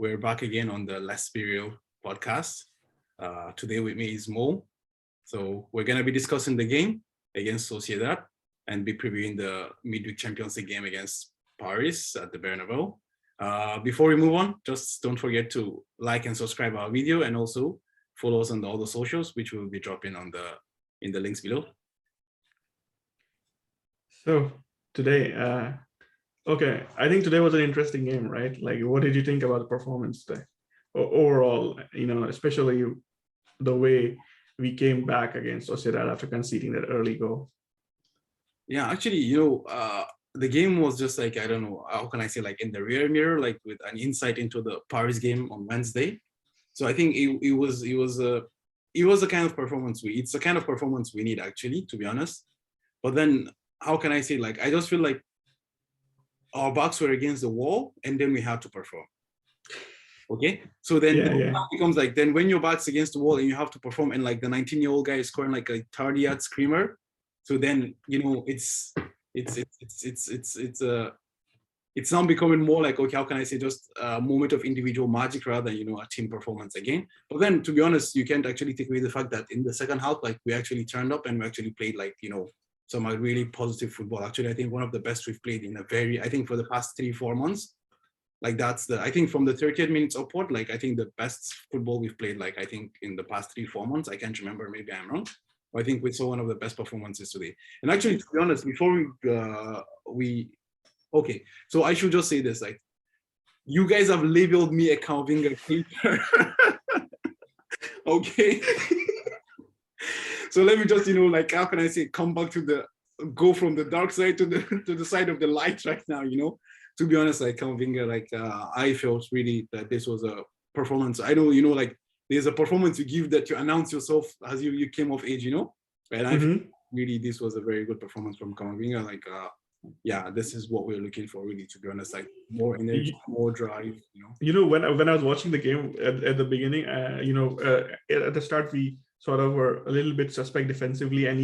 We're back again on the Let's Be Real podcast. Today with me is Mo. So we're going to be discussing the game against Sociedad and be previewing the midweek Champions League game against Paris at the Bernabeu. Before we move on, just don't forget to like and subscribe our video, and also follow us on all the socials, which we'll be dropping in the links below. So today, I think today was an interesting game, right? Like, what did you think about the performance today? Overall, especially the way we came back against Sociedad after conceding that early goal. Yeah, actually, the game was just like, I don't know, how can I say, like in the rear mirror, like with an insight into the Paris game on Wednesday. So I think it was the kind of performance it's the kind of performance we need, actually, to be honest. But then, how can I say, like, I just feel like our backs were against the wall, and then we had to perform. Okay, so then it becomes like, then when your back's against the wall and you have to perform, and like the 19-year-old guy is scoring like a 30-yard screamer, so then it's now becoming more like, okay, how can I say, just a moment of individual magic rather than a team performance again. But then, to be honest, you can't actually take away the fact that in the second half, like, we actually turned up and we actually played like some really positive football. Actually, I think one of the best we've played in I think for the past 3-4 months. Like, I think from the 30th minutes upward, like, I think the best football we've played, like, I think in the past 3-4 months. I can't remember, maybe I'm wrong. But I think we saw one of the best performances today. And actually, to be honest, before okay, so I should just say this, like, you guys have labeled me a Camavinga hater. Okay. So let me just, like, how can I say, go from the dark side to the side of the light right now, To be honest, like, Camavinga, like, I felt really that this was a performance. I know, like, there's a performance you give that you announce yourself as you came of age, And I feel really this was a very good performance from Camavinga. Like, this is what we're looking for, really, to be honest. Like, more energy, more drive, When I was watching the game at the beginning, at the start, we sort of were a little bit suspect defensively, and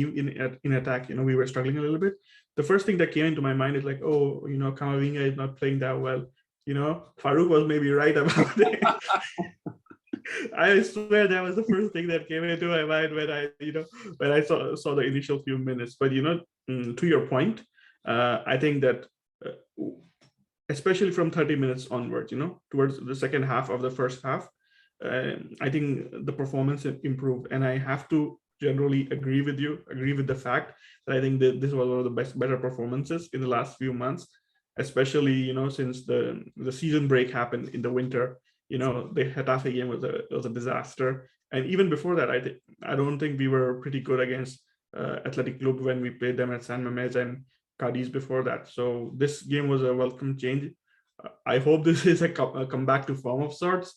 in attack, we were struggling a little bit. The first thing that came into my mind is like, Camavinga is not playing that well. Farouk was maybe right about it. I swear that was the first thing that came into my mind when I saw the initial few minutes. But to your point, I think that especially from 30 minutes onwards, towards the second half of the first half, I think the performance improved, and I have to generally agree with the fact that I think that this was one of the better performances in the last few months, especially since the season break happened in the winter. The Getafe game was a disaster, and even before that, I don't think we were pretty good against Athletic Club when we played them at San Mamés and Cadiz before that. So this game was a welcome change. I hope this is a comeback to form of sorts,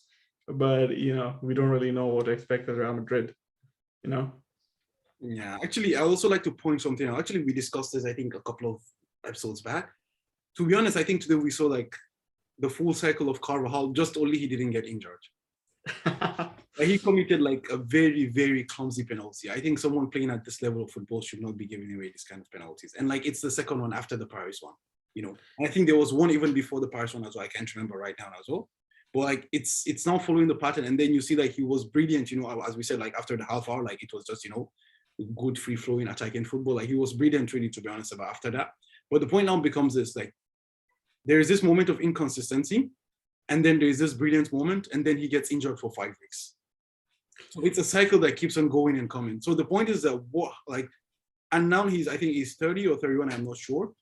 but we don't really know what to expect at Real Madrid. Yeah, actually, I also like to point something out. Actually, we discussed this, I think, a couple of episodes back. To be honest, I think today we saw like the full cycle of Carvajal, just only he didn't get injured. He committed like a very, very clumsy penalty. I think someone playing at this level of football should not be giving away this kind of penalties. And like, it's the second one after the Paris one, And I think there was one even before the Paris one as well. I can't remember right now as well. But like, it's now following the pattern. And then you see like he was brilliant, as we said, like after the half hour, like it was just, good free flowing attacking football. Like he was brilliant, really, to be honest, about after that. But the point now becomes this, like, there is this moment of inconsistency, and then there is this brilliant moment, and then he gets injured for 5 weeks. So it's a cycle that keeps on going and coming. So the point is that and now I think he's 30 or 31, I'm not sure.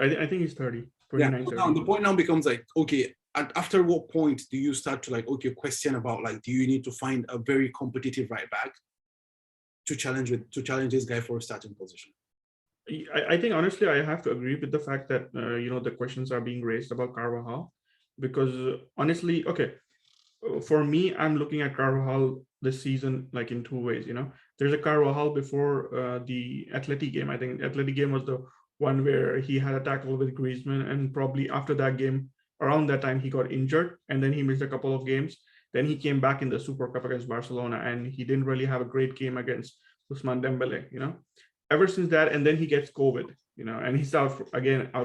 I think he's 30, 29, yeah. 30. Now, the point now becomes like, okay, after what point do you start to like, okay, question about like, do you need to find a very competitive right back to challenge this guy for a starting position? I think honestly, I have to agree with the fact that the questions are being raised about Carvajal, because honestly, okay, for me, I'm looking at Carvajal this season like in two ways. There's a Carvajal before the Atleti game. I think Atleti game was the one where he had a tackle with Griezmann, and probably after that game, around that time, he got injured, and then he missed a couple of games. Then he came back in the Super Cup against Barcelona, and he didn't really have a great game against Ousmane Dembele. Ever since that, and then he gets COVID, and he's out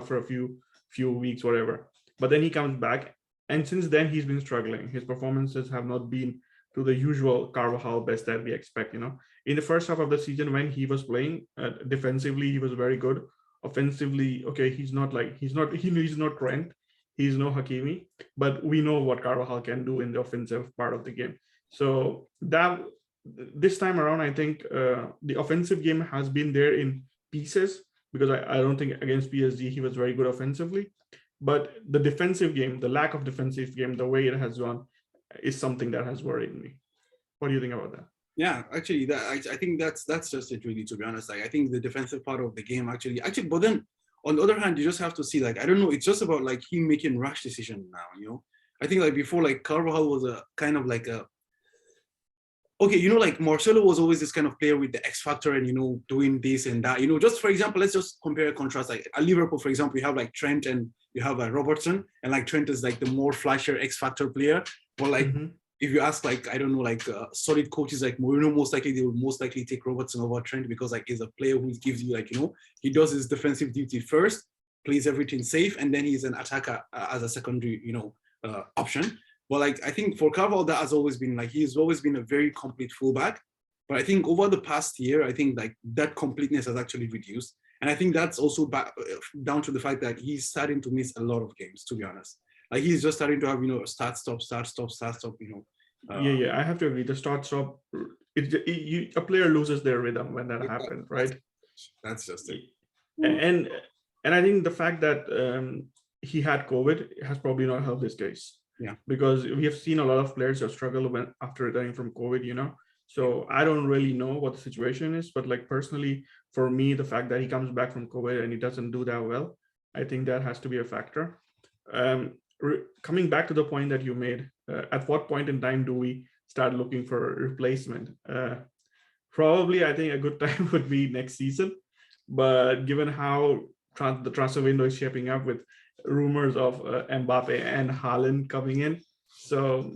for a few weeks, whatever. But then he comes back, And since then, he's been struggling. His performances have not been to the usual Carvajal best that we expect. In the first half of the season when he was playing, defensively he was very good. Offensively, okay, he's not Trent, he's no Hakimi, but we know what Carvajal can do in the offensive part of the game. So that this time around, I think the offensive game has been there in pieces, because I don't think against PSG he was very good offensively. But the defensive game, the lack of defensive game, the way it has gone, is something that has worried me. What do you think about that? Yeah, actually, I think that's just it, really, to be honest. Like, I think the defensive part of the game actually, but then on the other hand, you just have to see, like, I don't know, it's just about like him making rash decisions now. I think like before, like Carvajal was a kind of like a, okay, like Marcelo was always this kind of player with the X factor and, doing this and that, just for example, let's just compare and contrast. Like at Liverpool, for example, you have like Trent and you have Robertson, and like Trent is like the more flashier X factor player. But like, if you ask, like, I don't know, like solid coaches like Mourinho, most likely they will most likely take Robertson over Trent, because like he's a player who gives you, like, he does his defensive duty first, plays everything safe, and then he's an attacker as a secondary, option. But like, I think for Carvalho, that has always been like, he's always been a very complete fullback. But I think over the past year, I think like that completeness has actually reduced. And I think that's also down to the fact that he's starting to miss a lot of games, to be honest. Like he's just starting to have, start, stop, start, stop, start, stop, Yeah, I have to agree. The start, stop, a player loses their rhythm when that happens, right? That's just it. And I think the fact that he had COVID has probably not helped his case. Yeah. Because we have seen a lot of players that struggle after returning from COVID, So I don't really know what the situation is, but like personally, for me, the fact that he comes back from COVID and he doesn't do that well, I think that has to be a factor. Coming back to the point that you made, at what point in time do we start looking for a replacement? Probably, I think a good time would be next season. But given how the transfer window is shaping up with rumors of Mbappe and Haaland coming in, so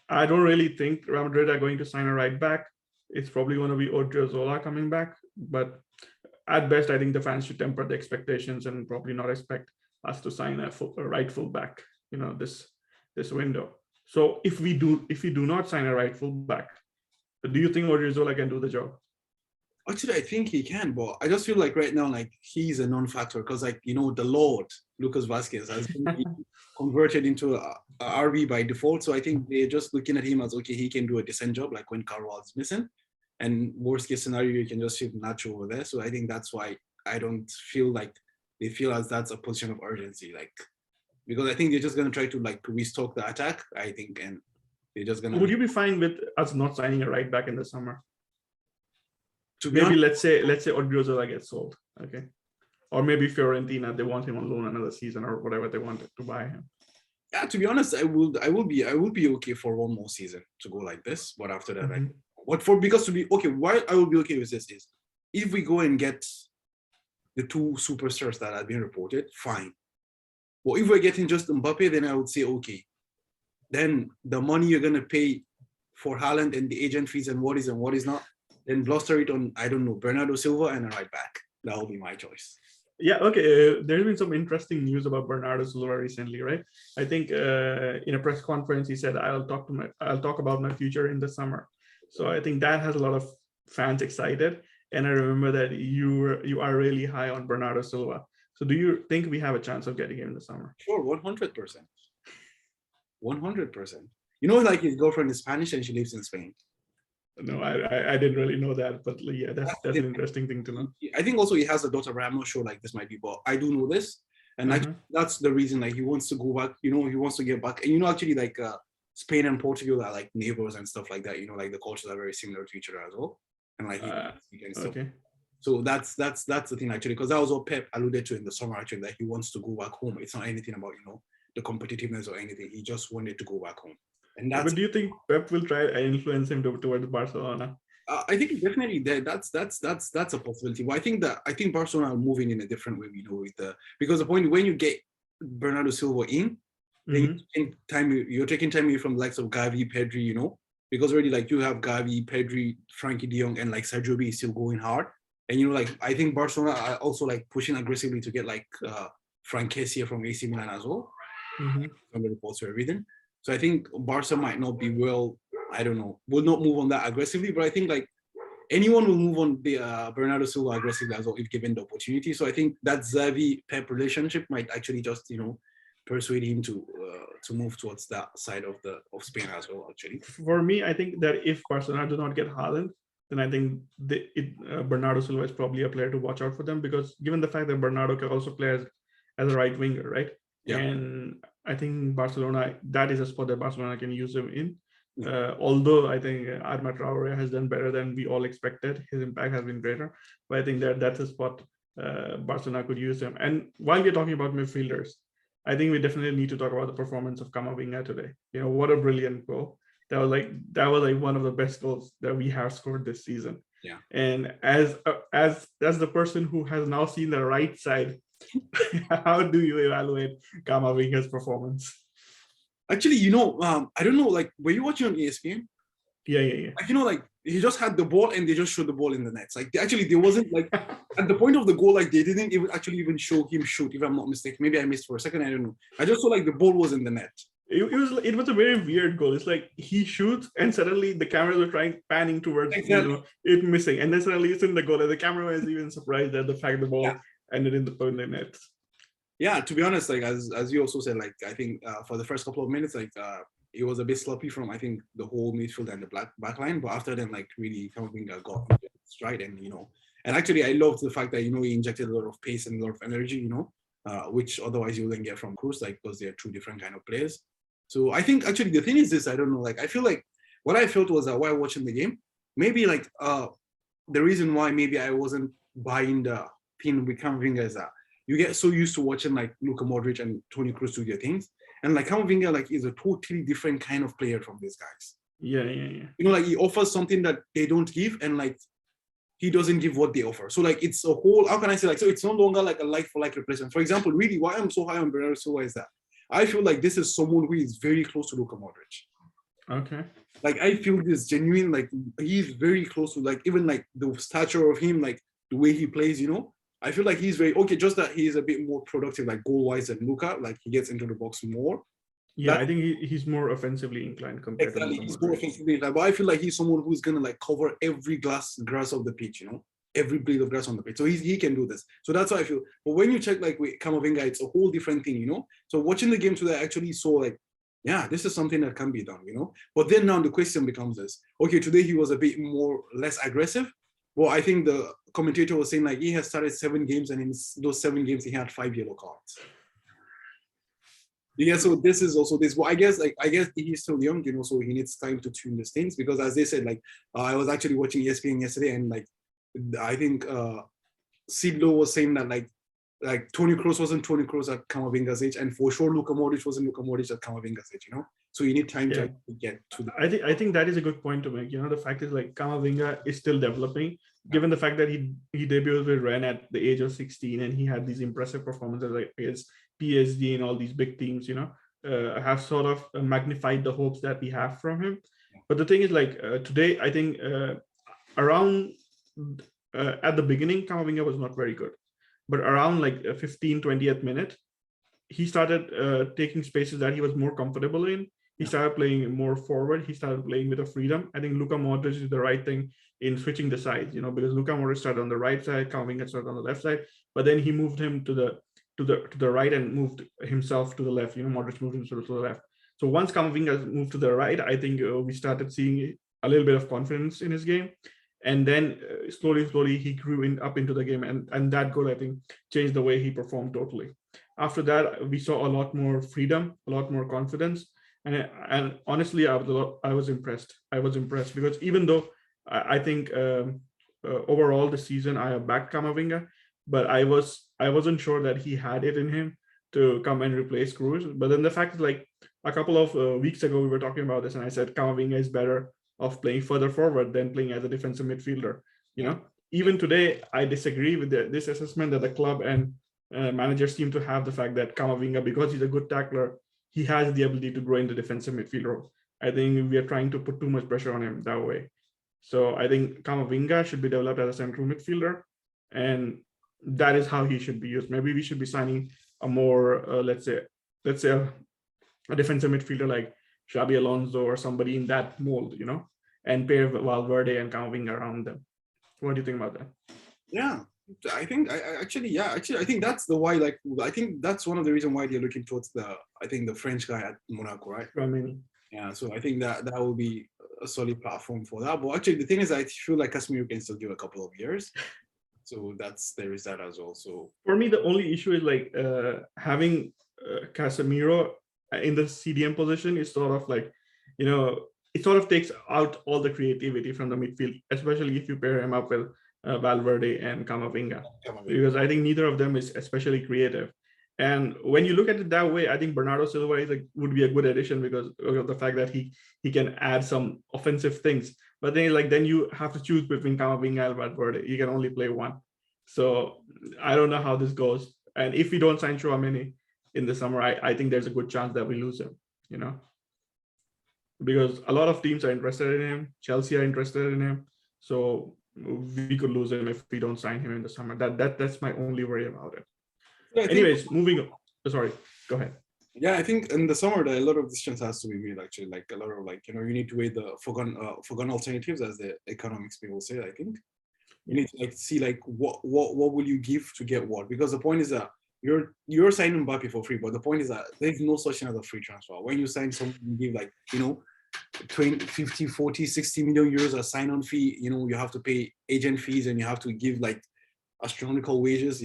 I don't really think Real Madrid are going to sign a right back. It's probably going to be Odriozola coming back, but at best, I think the fans should temper the expectations and probably not expect us to sign a right full back, this window. So if we do not sign a right full back, do you think Odriozola can do the job? Actually, I think he can, but I just feel like right now, like he's a non-factor, because like, the Lord, Lucas Vasquez, has been converted into a RB by default. So I think they're just looking at him as, okay, he can do a decent job, like when Carvalho is missing. And worst case scenario, you can just shift Nacho over there. So I think that's why I don't feel like they feel as that's a position of urgency, like, because I think they're just going to try to like restock the attack, I think, and they're just going to. Would you be fine with us not signing a right back in the summer? Maybe honest, let's say Odriozola gets sold, okay, or maybe Fiorentina, they want him on loan another season or whatever they wanted to buy him. Yeah, to be honest, I will be okay for one more season to go like this, but after that, why I will be okay with this is if we go and get the two superstars that have been reported, fine. But if we're getting just Mbappe, then I would say okay. Then the money you're gonna pay for Haaland and the agent fees and what is not, then bluster it on, I don't know, Bernardo Silva and a right back. That will be my choice. Yeah, okay. There's been some interesting news about Bernardo Silva recently, right? I think in a press conference he said, "I'll talk about my future in the summer." So I think that has a lot of fans excited. And I remember that you are really high on Bernardo Silva. So do you think we have a chance of getting him in the summer? Sure, 100%. 100%. Like his girlfriend is Spanish and she lives in Spain. No, I didn't really know that, but yeah, that's an interesting thing to know. I think also he has a daughter, but I'm not sure like this might be, but I do know this, and actually, that's the reason like he wants to go back. He wants to get back, and actually like Spain and Portugal are like neighbors and stuff like that. Like the cultures are very similar to each other as well, and like okay. So that's the thing actually, because that was what Pep alluded to in the summer actually, that he wants to go back home. It's not anything about the competitiveness or anything. He just wanted to go back home. But do you think Pep will try and influence him towards Barcelona? I think definitely that's a possibility. Well, I think Barcelona are moving in a different way, because the point when you get Bernardo Silva in, then you're taking time away from the likes of Gavi, Pedri, because already like you have Gavi, Pedri, Frankie De Jong, and like Sergio B is still going hard, and like I think Barcelona are also like pushing aggressively to get like Frank Kessie from AC Milan as well. from the reports to everything. So I think Barca might not be I don't know, will not move on that aggressively, but I think like anyone will move on the Bernardo Silva aggressively as well if given the opportunity. So I think that Xavi Pep relationship might actually just persuade him to move towards that side of Spain as well. Actually, for me, I think that if Barcelona do not get Haaland, then I think Bernardo Silva is probably a player to watch out for them, because given the fact that Bernardo can also play as a right winger, right? Yeah. And I think Barcelona, that is a spot that Barcelona can use him in. Although I think Adama Traore has done better than we all expected, his impact has been greater. But I think that's a spot Barcelona could use him. And while we're talking about midfielders, I think we definitely need to talk about the performance of Camavinga today. What a brilliant goal! That was like one of the best goals that we have scored this season. Yeah. And as the person who has now seen the right side, how do you evaluate Camavinga's performance? Actually, I don't know, like, were you watching on ESPN? Yeah. Like, like he just had the ball and they just showed the ball in the nets. Like, there wasn't like at the point of the goal, like they didn't even show him shoot, if I'm not mistaken. Maybe I missed for a second, I don't know. I just saw like the ball was in the net. It was a very weird goal. It's like he shoots and suddenly the cameras were panning towards it missing, and then suddenly it's in the goal, and the camera is even surprised at the fact the ball ended in the net. Yeah, to be honest, like as you also said, like I think for the first couple of minutes, like it was a bit sloppy from I think the whole midfield and the back line, but after then, like really Camavinga got stride, and and actually I loved the fact that he injected a lot of pace and a lot of energy, which otherwise you wouldn't get from Cruz, like because they're two different kind of players. So I think actually the thing is this, I don't know, like I feel like what I felt was that while watching the game, maybe like the reason why maybe I wasn't buying the thing with Camavinga is that you get so used to watching like Luka Modric and Toni Kroos do their things, and like Camavinga like is a totally different kind of player from these guys. Yeah. Like he offers something that they don't give, and like he doesn't give what they offer. So like it's a whole, how can I say, like, so it's no longer like a like for like replacement. For example, really why I'm so high on Bernardo Silva is that I feel like this is someone who is very close to Luka Modric. Okay. Like I feel this genuine, like he's very close to, like, even like the stature of him, like the way he plays, I feel like he's very okay, just that he's a bit more productive, like goal-wise than Luka, like he gets into the box more. Yeah, I think he's more offensively inclined compared to Luka. He's more offensively inclined, but I feel like he's someone who's gonna like cover every grass of the pitch, every blade of grass on the pitch. So he can do this. So that's how I feel. But when you check like with Camavinga, it's a whole different thing, So watching the game today, I actually saw like, yeah, this is something that can be done, But then now the question becomes this. Okay, today he was a bit less aggressive. Well, I think the commentator was saying like he has started 7 games, and in those 7 games he had 5 yellow cards. Yeah, so this is also this. Well, I guess he's still young, so he needs time to tune these things, because as they said, like I was actually watching ESPN yesterday, and like I think Sidlo was saying that like Toni Kroos wasn't Toni Kroos at Camavinga's age, and for sure Luka Modric wasn't Luka Modric at Camavinga's age, So you need time to get to that. I think that is a good point to make. The fact is like Camavinga is still developing, given the fact that he debuted with Rennes at the age of 16, and he had these impressive performances like against PSG and all these big teams, have sort of magnified the hopes that we have from him. But the thing is, like today, I think around at the beginning, Camavinga was not very good. But around like 15, 20th minute, he started taking spaces that he was more comfortable in. He started playing more forward. He started playing with a freedom. I think Luka Modric is the right thing in switching the sides, because Luka Modric started on the right side, Camavinga started on the left side, but then he moved him to the right and moved himself to the left. Modric moved himself to the left. So once Camavinga moved to the right, I think we started seeing a little bit of confidence in his game. And then slowly he grew up into the game, and that goal I think changed the way he performed totally. After that, we saw a lot more freedom, a lot more confidence, and honestly, I was impressed. I was impressed because even though I think overall this season I have backed Camavinga, but I wasn't sure that he had it in him to come and replace Cruz. But then the fact is, like a couple of weeks ago we were talking about this, and I said Camavinga is better of playing further forward than playing as a defensive midfielder. Even today, I disagree with this assessment that the club and managers seem to have, the fact that Camavinga, because he's a good tackler, he has the ability to grow into defensive midfielder. I think we are trying to put too much pressure on him that way. So I think Camavinga should be developed as a central midfielder, and that is how he should be used. Maybe we should be signing a more, let's say a defensive midfielder like Xabi Alonso or somebody in that mold, and pair Valverde and Camavinga around them. What do you think about that? Yeah, I think I think that's the why. Like, I think that's one of the reasons why they're looking towards the French guy at Monaco, right? I mean, Yeah, so I think that will be a solid platform for that. But actually, the thing is, I feel like Casemiro can still give a couple of years. So there is that as well. So for me, the only issue is like having Casemiro in the CDM position is sort of like, it sort of takes out all the creativity from the midfield, especially if you pair him up with Valverde and Camavinga, because I think neither of them is especially creative. And when you look at it that way, I think Bernardo Silva would be a good addition because of the fact that he can add some offensive things. But then you have to choose between Camavinga and Valverde. You can only play one. So I don't know how this goes. And if we don't sign Tchouaméni in the summer, I think there's a good chance that we lose him, because a lot of teams are interested in him. Chelsea are interested in him. So we could lose him if we don't sign him in the summer. That's my only worry about it. Anyways, moving on. Sorry, go ahead. Yeah, I think in the summer a lot of decisions has to be made. Actually, like a lot of you need to weigh the foregone alternatives, as the economics people say. I think you need to see what will you give to get what, because the point is that you're signing Mbappe for free, but the point is that there's no such thing as a free transfer. When you sign someone, you give 20, 50, 40, 60 million euros a sign-on fee. You have to pay agent fees and you have to give astronomical wages.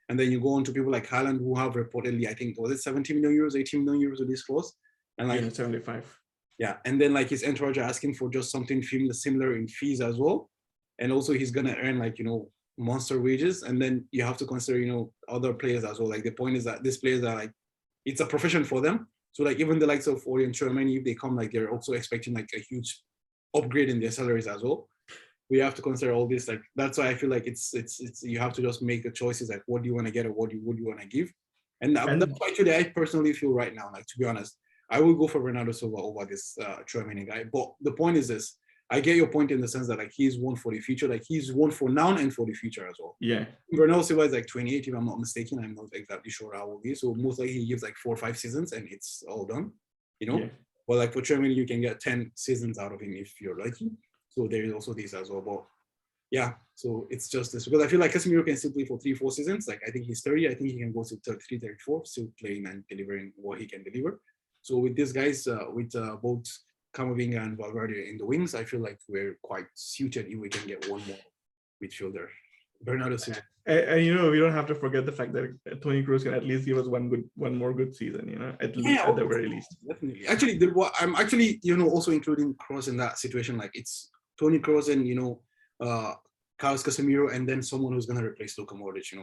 And then you go on to people like Haaland, who have reportedly, I think, was it 70 million euros, 80 million euros with this clause? And 75. Yeah. And then his entourage are asking for just something similar in fees as well. And also he's going to earn monster wages. And then you have to consider, other players as well. The point is that these players are it's a profession for them. So even the likes of Ori and Tchouaméni, if they come, they're also expecting a huge upgrade in their salaries as well. We have to consider all this. That's why I feel like it's you have to just make the choices, what do you want to get or what do you want to give. And that's why actually I personally feel right now, to be honest, I will go for Bernardo Silva over this Tchouaméni guy. But the point is this: I get your point in the sense that he's one for the future, he's one for now and for the future as well. Yeah. Bernardo Silva is 28, if I'm not mistaken. I'm not exactly sure how it will be. So most likely he gives 4 or 5 seasons and it's all done. Yeah. But for Tchouaméni, you can get 10 seasons out of him if you're lucky. So there is also this as well. But yeah, so it's just this, because I feel like Casemiro can still play for 3-4 seasons. I think he's 30. I think he can go to 33, 34, still playing and delivering what he can deliver. So with these guys, with both Camavinga and Valverde in the wings, I feel like we're quite suited if we can get one more midfielder. Bernardo Silva. And we don't have to forget the fact that Toni Kroos can at least give us one more good season, at the very least. Definitely. Actually, I'm actually also including Kroos in that situation. It's Toni Kroos and Carlos Casemiro, and then someone who's gonna replace Luka Modric.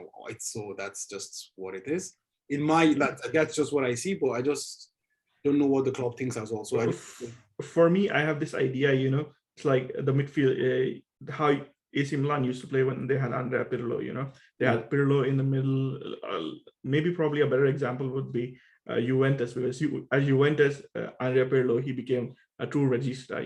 So that's just what it is. That's just what I see, but I just don't know what the club thinks as well. So for me, I have this idea. It's like the midfield, how AC Milan used to play when they had Andrea Pirlo. They had Pirlo in the middle. Maybe probably a better example would be Juventus, because as Juventus, Andrea Pirlo, he became a true regista,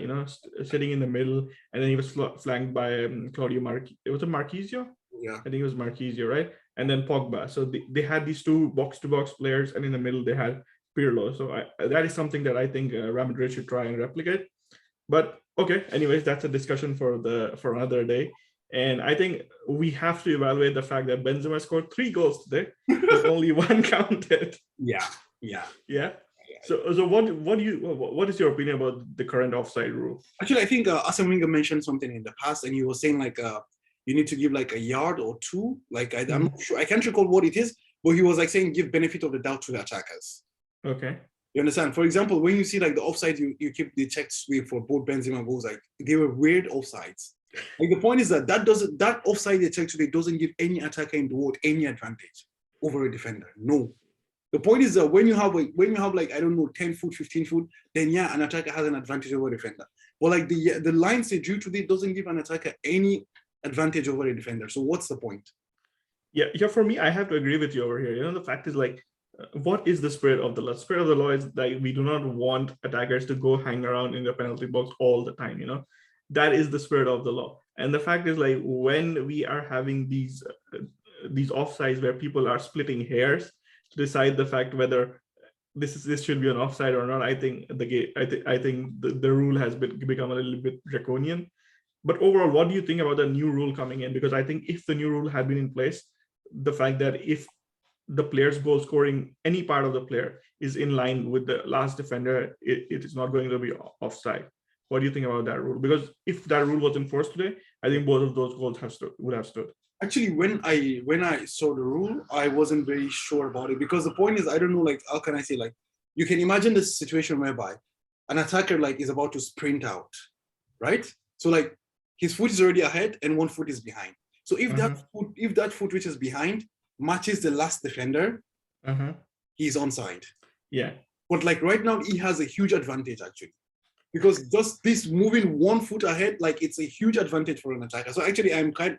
sitting in the middle, and then he was flanked by Claudio It was a Marquisio? Yeah. I think it was Marquisio, right? And then Pogba. So they had these two box-to-box players, and in the middle they had Pirlo. So that is something that I think Real Madrid should try and replicate. But okay, anyways, that's a discussion for another day. And I think we have to evaluate the fact that Benzema scored 3 goals today, but only 1 counted. Yeah. So what is your opinion about the current offside rule? Actually, I think Arsene Wenger mentioned something in the past, and he was saying you need to give a yard or 2. I'm not sure, I can't recall what it is, but he was saying give benefit of the doubt to the attackers. Okay. You understand? For example, when you see the offside, you keep the checks for both Benzema goals, they were weird offsides. The point is that offside they check today doesn't give any attacker in the world any advantage over a defender. No. The point is that when you have I don't know, 10 foot, 15 foot, then yeah, an attacker has an advantage over a defender. But the lines they drew today doesn't give an attacker any advantage over a defender. So what's the point? Yeah. For me, I have to agree with you over here. The fact is what is the spirit of the law? The spirit of the law is we do not want attackers to go hang around in the penalty box all the time. That is the spirit of the law. And the fact is when we are having these offsides where people are splitting hairs to decide the fact whether this should be an offside or not. I think the rule has become a little bit draconian. But overall, what do you think about the new rule coming in? Because I think if the new rule had been in place, the fact that if the player's goal scoring, any part of the player is in line with the last defender, it is not going to be offside. What do you think about that rule? Because if that rule was enforced today, I think both of those goals would have stood. Actually, when I saw the rule, I wasn't very sure about it, because the point is, I don't know, like, how can I say, like, you can imagine this situation whereby an attacker like is about to sprint out, right? So like his foot is already ahead and one foot is behind. So if that foot which is behind matches the last defender, he's onside. Yeah. But like right now, he has a huge advantage actually, because just this moving one foot ahead, like it's a huge advantage for an attacker. So actually, I'm kind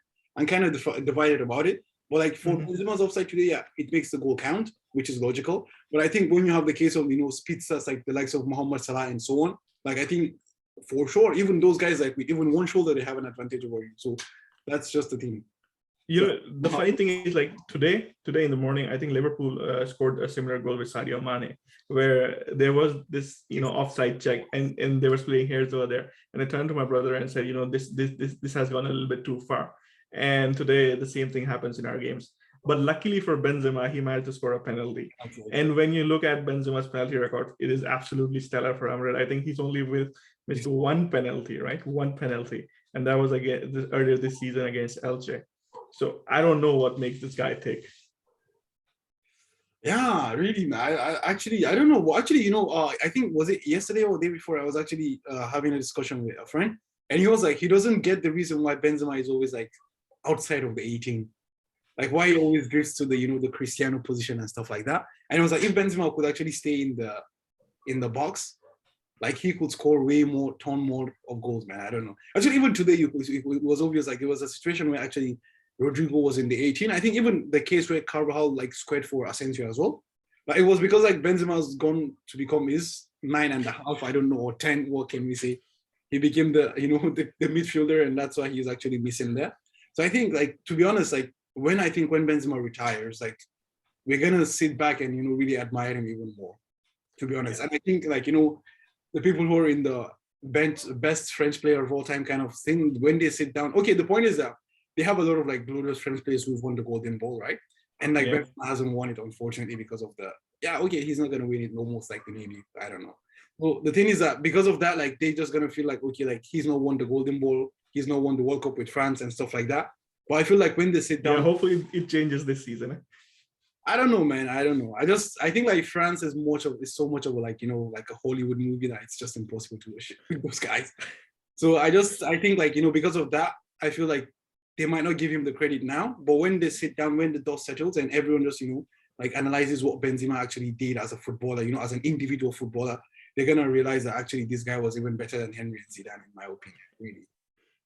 of divided about it. But like for Benzema's offside today, yeah, it makes the goal count, which is logical. But I think when you have the case of, speedsters like the likes of Mohamed Salah and so on, like I think for sure, even those guys, like with even one shoulder, they have an advantage over you. So that's just the thing. The funny thing is, like today in the morning, I think Liverpool scored a similar goal with Sadio Mane, where there was this, offside check, and they were splitting hairs over there. And I turned to my brother and said, this has gone a little bit too far. And today the same thing happens in our games. But luckily for Benzema, he managed to score a penalty. Okay. And when you look at Benzema's penalty record, it is absolutely stellar for Madrid. I think he's only missed one penalty, right? One penalty, and that was earlier this season against Elche. So I don't know what makes this guy tick. Yeah, really, man. I don't know. Actually, I think, was it yesterday or the day before, I was actually having a discussion with a friend, and he was like, he doesn't get the reason why Benzema is always like outside of the 18. Like why he always drifts to the, the Cristiano position and stuff like that. And it was like, if Benzema could actually stay in the box, like he could score ton more of goals, man. I don't know. Actually, even today, it was obvious. Like there was a situation where actually Rodrigo was in the 18. I think even the case where Carvajal like squared for Asensio as well. But it was because like Benzema's gone to become his 9.5, I don't know, or 10. What can we say? He became the the midfielder, and that's why he's actually missing there. So I think, like, to be honest, like when Benzema retires, like we're gonna sit back and really admire him even more. To be honest, and I think like the people who are in the best French player of all time kind of thing, when they sit down, okay, the point is that they have a lot of like glorious French players who've won the Golden Ball, right? And like Benzema hasn't won it, unfortunately, because of he's not gonna win it, most likely, maybe, I don't know. Well, the thing is that because of that, like they're just gonna feel like, okay, like he's not won the Golden Ball, he's not won the World Cup with France and stuff like that. But I feel like when they sit down, hopefully it changes this season. I don't know, man. I don't know. I think like France is so much of a like like a Hollywood movie that it's just impossible to worship with those guys. So I think like because of that, I feel like they might not give him the credit now, but when they sit down, when the dust settles, and everyone just like analyzes what Benzema actually did as a footballer, as an individual footballer, they're gonna realize that actually this guy was even better than Henry and Zidane, in my opinion, really.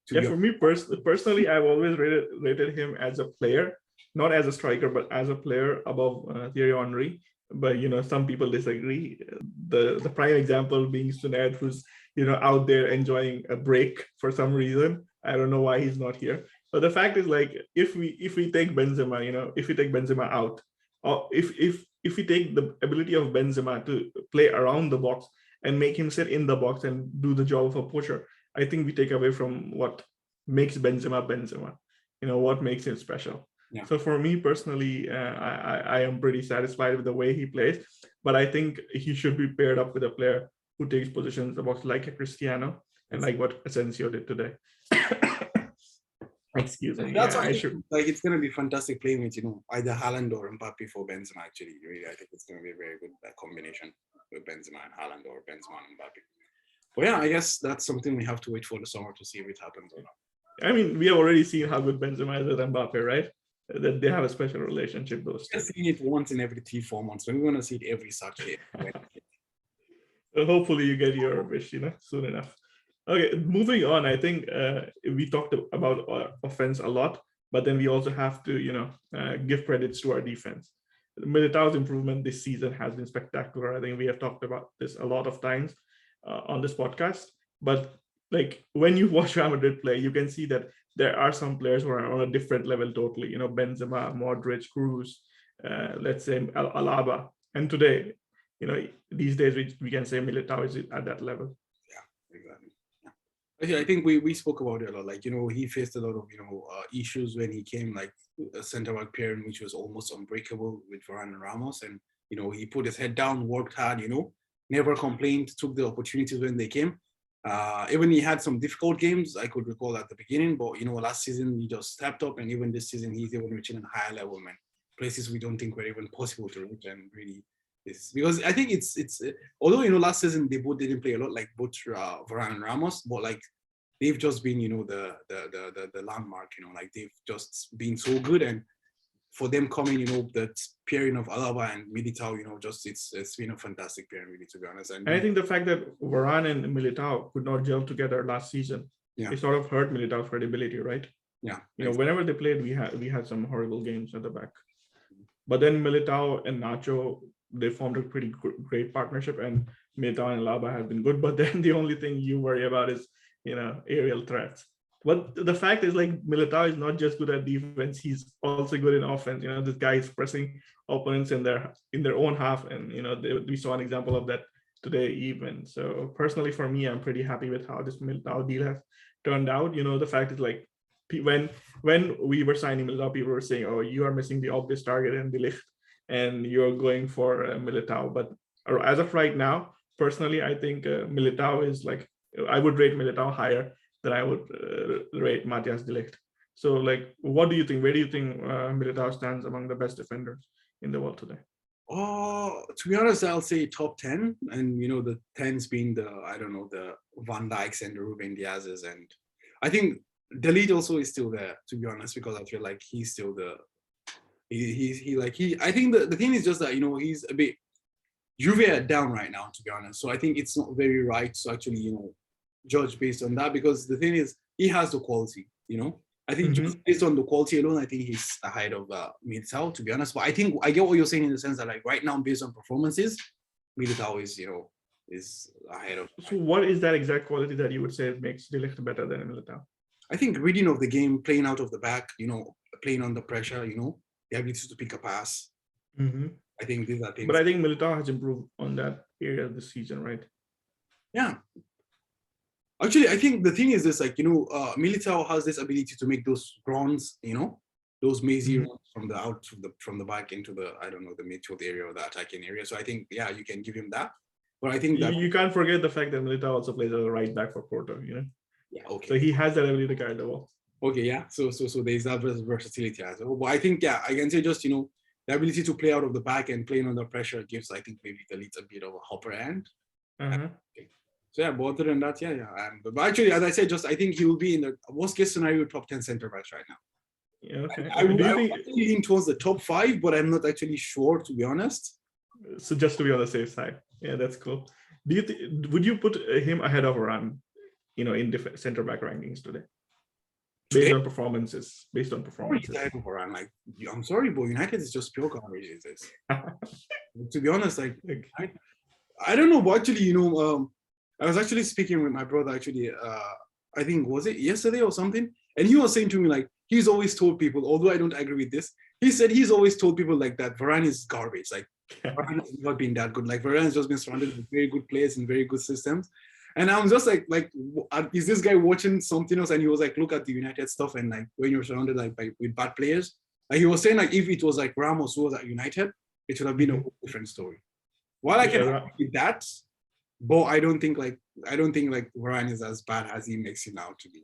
For me personally, I've always rated him as a player, not as a striker, but as a player above Thierry Henry. But some people disagree. The prime example being Suned, who's out there enjoying a break for some reason. I don't know why he's not here. But the fact is, like, if we take Benzema, if we take Benzema out, or if we take the ability of Benzema to play around the box and make him sit in the box and do the job of a pusher, I think we take away from what makes Benzema, what makes him special. Yeah. So for me personally, I am pretty satisfied with the way he plays, but I think he should be paired up with a player who takes positions in the box like a Cristiano and like what Asensio did today. Excuse me. That's why like it's gonna be fantastic playing with either Haaland or Mbappe for Benzema. Actually, really, I think it's gonna be a very good combination with Benzema and Haaland, or Benzema and Mbappe. But yeah, I guess that's something we have to wait for the summer to see if it happens or not. I mean, we have already seen how good Benzema is with Mbappe, right? That they have a special relationship. Those two. We're seeing it once in every 3-4 months. We're going to see it every Saturday. So hopefully you get your wish, soon enough. Okay, moving on. I think we talked about offense a lot, but then we also have to, give credits to our defense. Militao's improvement this season has been spectacular. I think we have talked about this a lot of times on this podcast. But like when you watch Real Madrid play, you can see that there are some players who are on a different level totally. Benzema, Modric, Cruz, let's say Alaba, and today, these days we can say Militao is at that level. Yeah, exactly. Actually, I think we spoke about it a lot. Like, he faced a lot of, issues when he came, like a center back pairing, which was almost unbreakable with Varane and Ramos. And, he put his head down, worked hard, never complained, took the opportunities when they came. Even he had some difficult games, I could recall at the beginning, but, last season he just stepped up. And even this season, he's even reaching a higher level, man. Places we don't think were even possible to reach, and really is because I think it's although last season they both didn't play a lot, like both Varane and Ramos, but like they've just been the landmark, like they've just been so good, and for them coming, that pairing of Alaba and Militao, just it's been a fantastic pairing, really, to be honest. And I think the fact that Varane and Militao could not gel together last season, it sort of hurt Militao's credibility, right? Yeah, whenever they played, we had some horrible games at the back. But then Militao and Nacho, they formed a pretty great partnership, and Militao and Alaba have been good. But then the only thing you worry about is, aerial threats. But the fact is, like, Militao is not just good at defense; he's also good in offense. This guy is pressing opponents in their own half, and we saw an example of that today even. So personally, for me, I'm pretty happy with how this Militao deal has turned out. The fact is, like, when we were signing Militao, people were saying, "Oh, you are missing the obvious target in De Ligt, and you're going for Militao." But as of right now, personally, I think Militao is like, I would rate Militao higher than I would rate Matthias De Ligt. So, like, what do you think? Where do you think Militao stands among the best defenders in the world today? Oh, to be honest, I'll say top 10, and the 10s being the Van Dijks and the Ruben Diaz's, and I think De Ligt also is still there, to be honest, because I feel like he's still I think the thing is just that he's a bit Juve are down right now, to be honest. So I think it's not very right to actually judge based on that, because the thing is he has the quality. I think just based on the quality alone, I think he's ahead of Militao, to be honest. But I think I get what you're saying in the sense that, like, right now, based on performances, Militao is ahead of. So what is that exact quality that you would say makes De Ligt better than Militao? I think reading of the game, playing out of the back, playing under pressure, the ability to pick a pass. I think these are things. But I think Militao has improved on that area this season, right? Yeah. Actually, I think the thing is this, like, Militao has this ability to make those runs, those mazy runs from the back into the midfield area or the attacking area. So I think, yeah, you can give him that. But I think that you can't forget the fact that Militao also plays as a right back for Porto, Yeah, okay. So he has that ability to carry the ball. Okay, yeah. So there's that versatility as well. But I think, yeah, I can say just, the ability to play out of the back and playing under pressure gives, I think, maybe the Leeds a bit of a hopper end. So yeah, but other than that, yeah. But actually, as I said, just I think he will be in the worst case scenario top 10 center backs right now. Yeah, okay. I would lean towards the top 5, but I'm not actually sure, to be honest. So just to be on the safe side, yeah, that's cool. Would you put him ahead of Varane, in center back rankings today? Based on performances. Varane, like, I'm sorry, but United is just pure garbage. To be honest, like, I don't know, but actually, I was actually speaking with my brother, actually, I think, was it yesterday or something? And he was saying to me, like, he's always told people, although I don't agree with this, he said he's always told people, like, that Varane is garbage. Like, Varane has not been that good. Like, Varane has just been surrounded with very good players and very good systems. And I'm just like, is this guy watching something else? And he was like, look at the United stuff. And, like, when you're surrounded, like, with bad players, like, he was saying, like, if it was like Ramos who was at United, it would have been a whole different story. While I can agree with that, but I don't think Varane is as bad as he makes it out to be.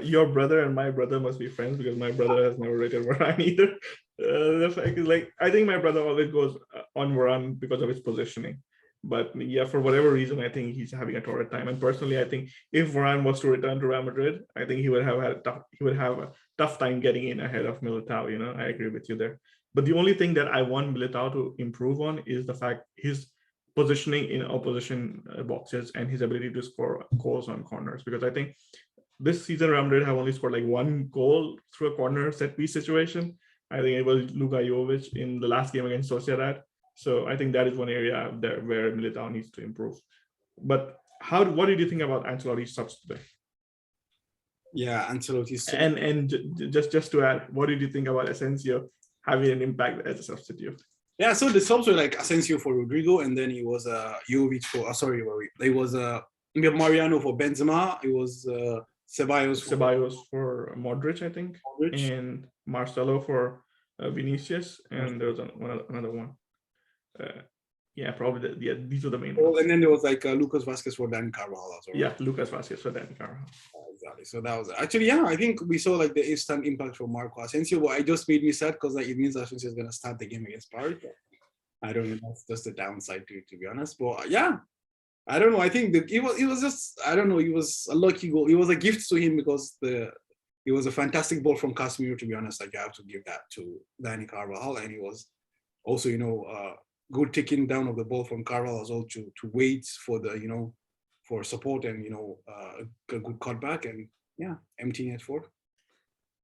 Your brother and my brother must be friends, because my brother has never rated Varane either. The fact is, like, I think my brother always goes on Varane because of his positioning. But yeah, for whatever reason, I think he's having a torrid time. And personally, I think if Varane was to return to Real Madrid, I think he would have a tough time getting in ahead of Militao. I agree with you there. But the only thing that I want Militao to improve on is the fact his positioning in opposition boxes and his ability to score goals on corners. Because I think this season Real Madrid have only scored like one goal through a corner set piece situation. I think it was Luka Jovic in the last game against Sociedad. So I think that is one area there where Militao needs to improve. But what did you think about Ancelotti's subs today? Yeah, Ancelotti's subs. And just to add, what did you think about Asensio having an impact as a substitute? Yeah, so the subs were like Asensio for Rodrigo, and then it was Jovic for it was Mariano for Benzema, it was Ceballos for Modric, I think, Modric. and Marcelo for Vinicius, and there was another one. Yeah, probably these are the main ones. And then there was like Lucas Vasquez for Dan Carvajal as well. Yeah, Lucas Vasquez for Dan Carvajal. Exactly. So that was actually, yeah, I think we saw like the instant impact from Marco Asensio, but it just made me sad because like it means Asensio is gonna start the game against Paris. I don't know, that's just the downside to be honest. But yeah, I don't know. I think it was just, I don't know, it was a lucky goal. It was a gift to him because it was a fantastic ball from Casemiro, to be honest. Like, I have to give that to Dani Carvajal, and it was also, good taking down of the ball from Carvajal as well to wait for the, for support and, a good cutback, and yeah, emptying it for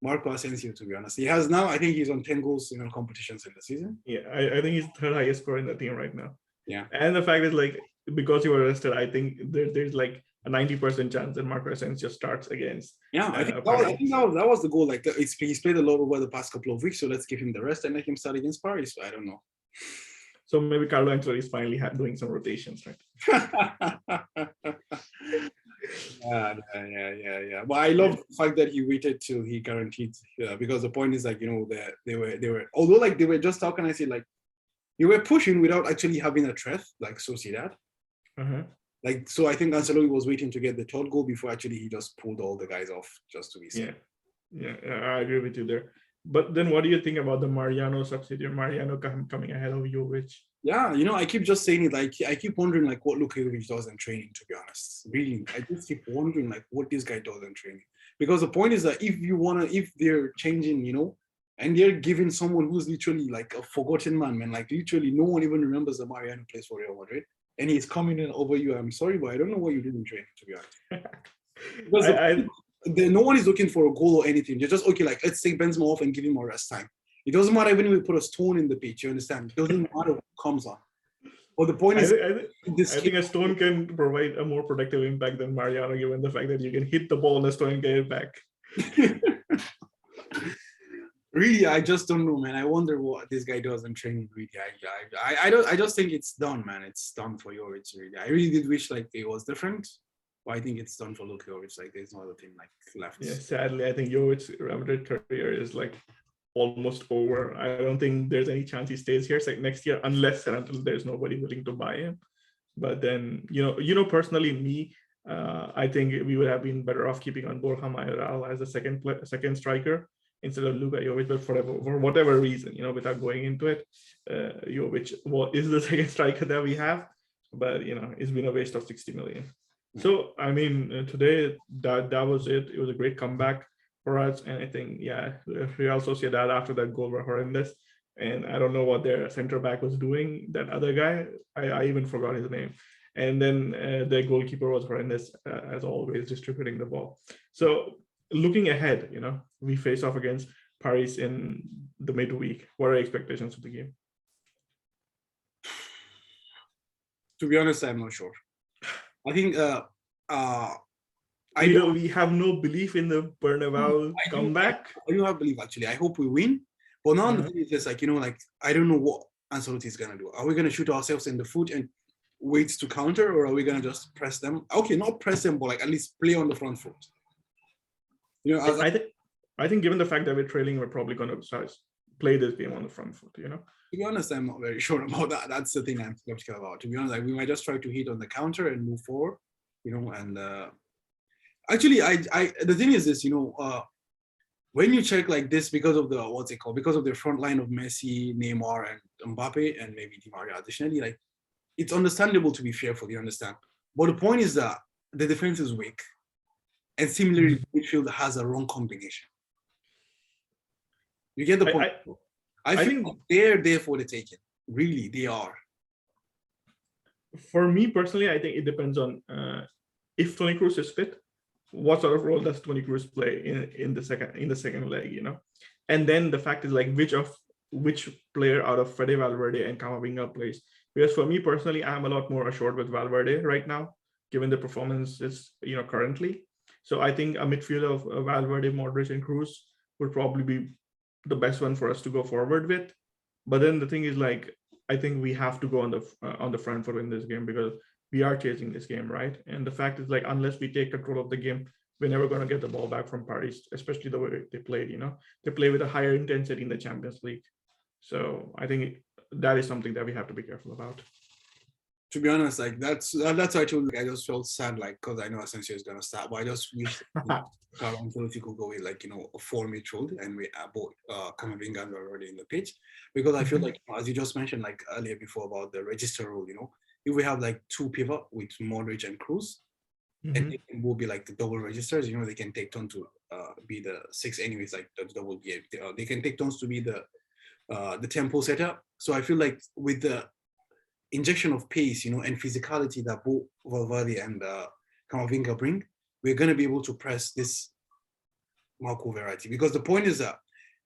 Marco Asensio, to be honest. He has now, I think he's on 10 goals in competitions in the season. Yeah, I think he's third highest scorer in the team right now. Yeah. And the fact is, like, because you were arrested, I think there's like a 90% chance that Marco Asensio starts against. Yeah, I think that was the goal. Like, he's played a lot over the past couple of weeks, so let's give him the rest and let him start against Paris. I don't know. So maybe Carlo Ancelotti is finally doing some rotations, right? Yeah. But I love the fact that he waited till he guaranteed, because the point is like, that they were although like they were just, how can I say, like they were pushing without actually having a threat like Sociedad. Like, so I think Ancelotti was waiting to get the third goal before actually he just pulled all the guys off just to be safe. Yeah, I agree with you there. But then what do you think about the Mariano substitute? Mariano coming ahead of Jovic? Yeah, I keep just saying it. Like, I keep wondering like what Luka Jovic does in training, to be honest. Really, I just keep wondering like what this guy does in training. Because the point is that if they're changing, and they're giving someone who's literally like a forgotten man, like literally no one even remembers that Mariano plays for Real Madrid, and he's coming in over you. I'm sorry, but I don't know what you did in training, to be honest. Because no one is looking for a goal or anything. They're just, okay, like, let's take Benzema off and give him more rest time. It doesn't matter even if we put a stone in the pitch, you understand? It doesn't matter who comes on. But the point is, I think a stone can provide a more protective impact than Mariano, given the fact that you can hit the ball on the stone and get it back. Really, I just don't know, man. I wonder what this guy does in training. Really, I just think it's done, man. It's done for Jovic. Really, I really did wish like it was different. But I think it's done for Luka Jovic. Like, there's no other thing like left. Yeah, sadly, I think Jovic's Real Madrid career is like almost over. I don't think there's any chance he stays here next year, unless and until there's nobody willing to buy him. But then, personally, me, I think we would have been better off keeping on Borja Mayoral as a second striker instead of Luka Jovic. But for whatever reason, without going into it, Jovic is the second striker that we have. But it's been a waste of 60 million. So I mean, today that was it. It was a great comeback for us, and I think Real Sociedad after that goal were horrendous, and I don't know what their center back was doing. That other guy, I even forgot his name, and then their goalkeeper was horrendous as always, distributing the ball. So looking ahead, we face off against Paris in the midweek. What are your expectations of the game? To be honest, I'm not sure. I think we have no belief in the Bernabeu comeback. I do have belief, actually. I hope we win. But now the thing is just like, I don't know what Ancelotti is going to do. Are we going to shoot ourselves in the foot and wait to counter, or are we going to just press them? Okay, not press them, but like at least play on the front foot. I think given the fact that we're trailing, we're probably going to play this game on the front foot, To be honest, I'm not very sure about that. That's the thing I'm skeptical about. To be honest, like, we might just try to hit on the counter and move forward, and actually, the thing is this, when you check like this, because of because of the front line of Messi, Neymar, and Mbappe, and maybe Di Maria additionally, like, it's understandable to be fearful, you understand? But the point is that the defense is weak, and similarly, midfield has a wrong combination. You get the point? I think they're there for the taking. Really, they are. For me personally, I think it depends on if Toni Kroos is fit, what sort of role does Toni Kroos play in the second leg, and then the fact is like which player out of Fede Valverde and Camavinga plays. Because for me personally, I'm a lot more assured with Valverde right now, given the performances currently. So I think a midfield of Valverde, Modric, and Kroos would probably be the best one for us to go forward with. But then the thing is, like, I think we have to go on the front foot in this game because we are chasing this game, right? And the fact is, like, unless we take control of the game, we're never going to get the ball back from Paris, especially the way they played. They play with a higher intensity in the Champions League. So I think that is something that we have to be careful about. To be honest, like that's why I told you, I just felt sad, like, because I know Asensio is gonna start, but I just wish Carlo Ancelotti could go with, like, a 4 midfield, and we both Camavinga and already in the pitch, because I feel like, as you just mentioned, like earlier before, about the register rule, if we have like 2 pivot with Modric and Kroos, and they will be like the double registers, they can take turn to be the 6 anyways, like the double game. They can take turns to be the tempo setup. So I feel like with the injection of pace, and physicality that both Valverde and Camavinga bring, we're going to be able to press this Marco Verratti. Because the point is that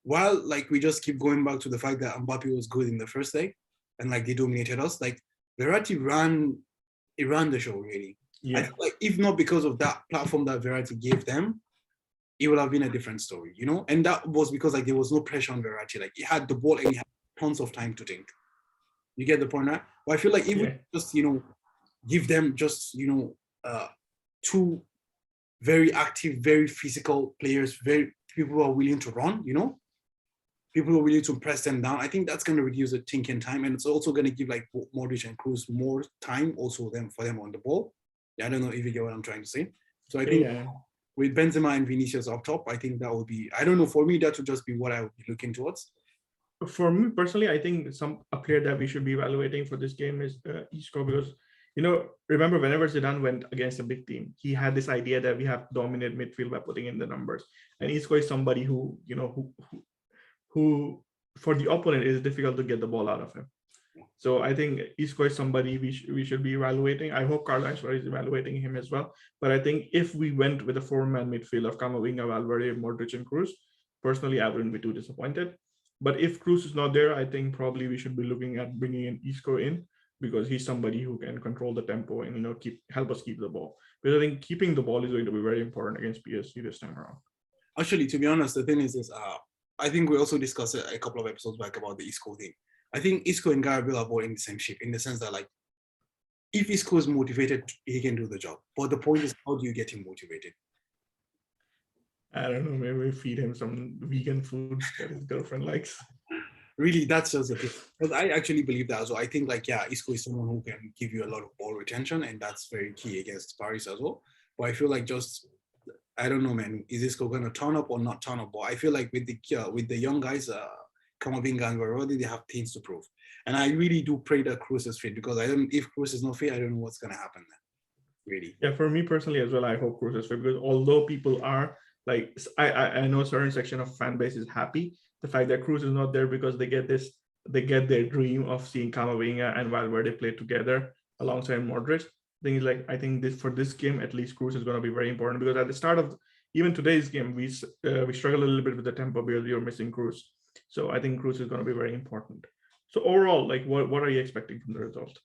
while, like, we just keep going back to the fact that Mbappe was good in the first leg and like they dominated us, like Verratti ran the show really. Yeah. I feel like if not because of that platform that Verratti gave them, it would have been a different story, And that was because, like, there was no pressure on Verratti. Like, he had the ball and he had tons of time to think. You get the point, right? But I feel like even just, give them just, 2 very active, very physical players, people who are willing to run, people who are willing to press them down. I think that's going to reduce the thinking time, and it's also going to give, like, Modric and Kroos more time also for them on the ball. Yeah, I don't know if you get what I'm trying to say. So I think with Benzema and Vinicius up top, I think that would be, I don't know, for me, that would just be what I would be looking towards. For me personally, I think a player that we should be evaluating for this game is Isco, because remember whenever Zidane went against a big team, he had this idea that we have to dominate midfield by putting in the numbers, and Isco is somebody who who for the opponent it is difficult to get the ball out of him. So I think Isco is somebody we should be evaluating. I hope Carlo Ancelotti is evaluating him as well. But I think if we went with a 4-man midfield of Camavinga, Valverde, Modric, and Kroos, personally I wouldn't be too disappointed. But if Kroos is not there, I think probably we should be looking at bringing in Isco in, because he's somebody who can control the tempo and help us keep the ball. Because I think keeping the ball is going to be very important against PSG this time around. Actually, to be honest, the thing is I think we also discussed it a couple of episodes back about the Isco thing. I think Isco and Gabriel are both in the same ship, in the sense that, like, if Isco is motivated, he can do the job. But the point is, how do you get him motivated? I don't know, maybe feed him some vegan food that his girlfriend likes. Really, that's just the thing. Because I actually believe that as well. I think, like, yeah, Isco is someone who can give you a lot of ball retention, and that's very key against Paris as well. But I feel like I don't know, man, is Isco going to turn up or not turn up? But I feel like with the young guys, Camavinga and Valverde, they have things to prove. And I really do pray that Kroos is fit, because if Kroos is not fit, I don't know what's going to happen then. Really. Yeah, for me personally as well, I hope Kroos is fit, because although people are, like, I know a certain section of fan base is happy the fact that Kroos is not there, because they get their dream of seeing Camavinga and Valverde play together alongside Modric. Thing is, like, I think for this game at least, Kroos is going to be very important, because at the start of even today's game we struggle a little bit with the tempo because we are missing Kroos. So I think Kroos is going to be very important. So overall, like, what are you expecting from the result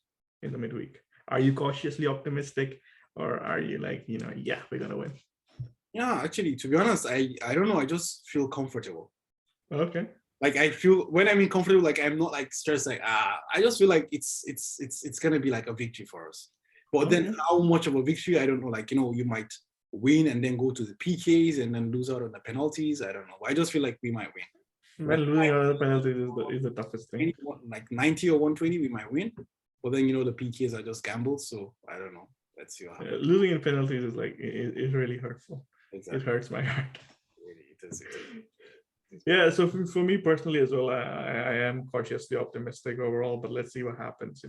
in the midweek? Are you cautiously optimistic, or are you like, yeah, we're going to win? Yeah, actually, to be honest, I don't know. I just feel comfortable. Okay. Like, I feel, when I mean comfortable, like, I'm not like stressed. Like, I just feel like it's gonna be like a victory for us. But then how much of a victory, I don't know. Like, you might win and then go to the PKs and then lose out on the penalties. I don't know. I just feel like we might win. Well, losing out on the penalties is the toughest thing. Like 90 or 120, we might win. But then, the PKs are just gambles. So I don't know. Let's see what happens. Losing in penalties is like, it's really hurtful. Exactly. It hurts my heart. Really, it is. Yeah, so for me personally as well, I am cautiously optimistic overall, but let's see what happens.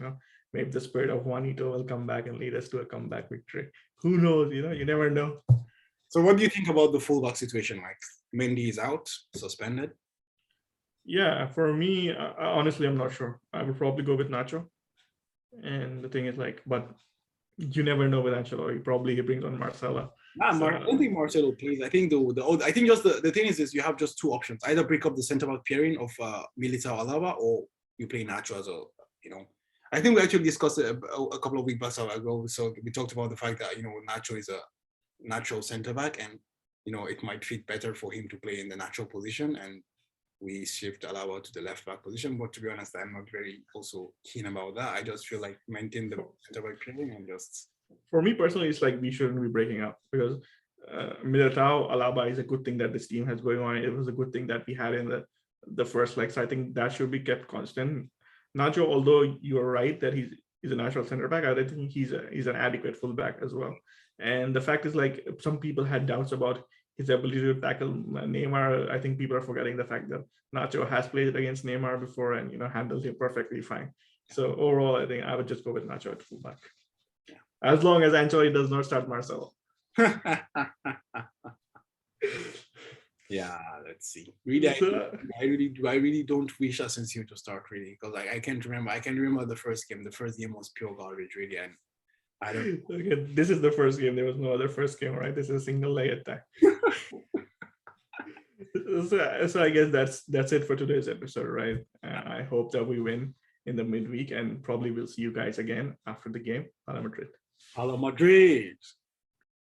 Maybe the spirit of Juanito will come back and lead us to a comeback victory. Who knows? You never know. So what do you think about the fullback situation? Like, Mendy is out, suspended. Yeah, for me, honestly, I'm not sure. I would probably go with Nacho. And the thing is, like, but you never know with Ancelotti. Probably he brings on Marcelo. I don't think Marcelo plays. I think I think just the thing is you have just 2 options: either break up the centre back pairing of Militao Alaba, or you play Nacho as well. I think we actually discussed it a couple of weeks back ago. So we talked about the fact that Nacho is a natural centre back, and it might fit better for him to play in the natural position. And we shift Alaba to the left back position. But to be honest, I'm not very also keen about that. I just feel like maintain the center back pairing and just. For me personally, it's like we shouldn't be breaking up because Militao, Alaba is a good thing that this team has going on. It was a good thing that we had in the first leg. So I think that should be kept constant. Nacho, although you're right that he's a natural center back, I think he's an adequate fullback as well. And the fact is, like, some people had doubts about his ability to tackle Neymar. I think people are forgetting the fact that Nacho has played against Neymar before and handled him perfectly fine. So overall, I think I would just go with Nacho at fullback, as long as Ancelotti does not start Marcelo. Yeah, let's see. Really, I really don't wish Asensio to start really because like I can't remember. I can remember the first game. The first game was pure garbage, really, and I don't. Okay, this is the first game. There was no other first game, right? This is a single leg attack. So I guess that's it for today's episode, right? I hope that we win in the midweek, and probably we'll see you guys again after the game. Hala Madrid. Hala Madrid.